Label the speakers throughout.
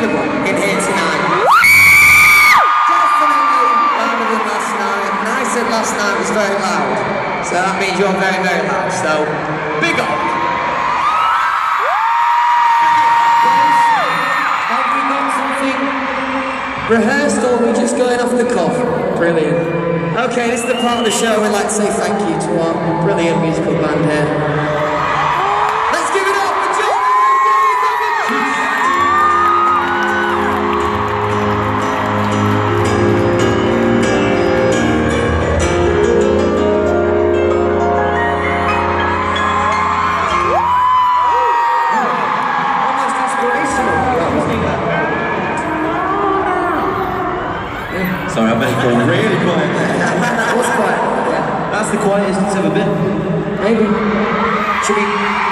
Speaker 1: good one in here tonight. Definitely louder than last night. And I said last night was very loud. So that means you're very, very loud. So, big up. Have we got something rehearsed or are we just going off the cuff? Brilliant. Okay, this is the part of the show we'd like to say thank you to our brilliant musical band here. Let's give it up for John! Almost inspirational.
Speaker 2: Sorry, I bet it's really quiet.
Speaker 1: That was quiet. Yeah.
Speaker 2: That's the quietest it's ever been.
Speaker 1: Maybe. Should we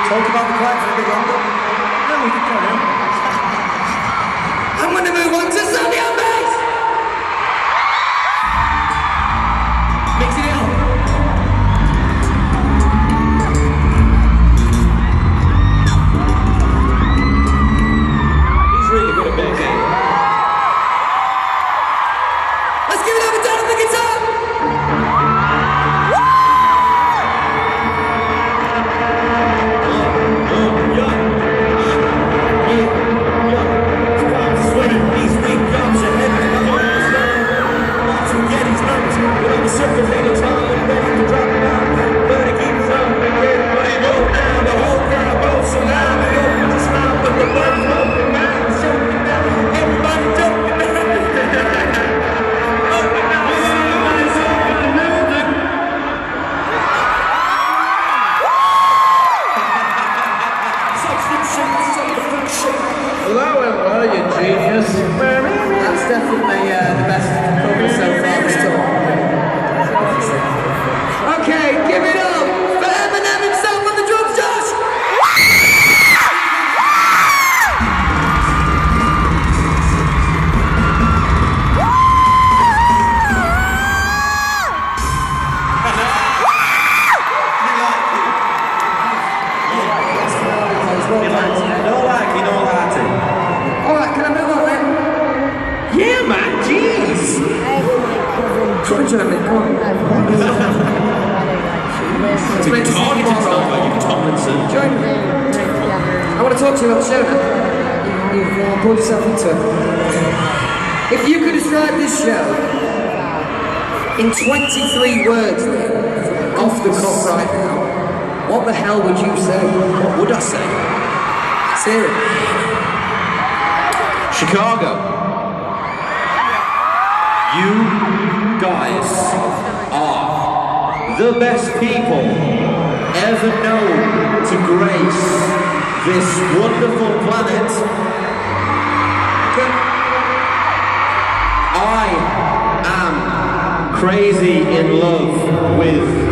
Speaker 1: talk about the quiet for a bit longer?
Speaker 2: No, we can carry on.
Speaker 1: I'm gonna move on to Sunny on bass! Mixing it up.
Speaker 2: He's really good at bass.
Speaker 1: Let's give it up for Dan on the guitar!
Speaker 2: Well, that went well, you genius.
Speaker 1: That's definitely the best performance so far this tour. Okay, give it up for Eminem himself on the drums, Josh! Alright, can I move on then?
Speaker 2: Yeah, man, jeez.
Speaker 1: Come on, Jeremy, come on.
Speaker 2: Targeted stuff like you Tomlinson.
Speaker 1: Join me. I want to talk to you about the show now. You've pulled yourself into it. If you could describe this show in 23 words, then, off the cuff right now, what the hell would you say?
Speaker 2: What would I say?
Speaker 1: Let's hear it.
Speaker 2: Chicago. You guys are the best people ever known to grace this wonderful planet. I am crazy in love with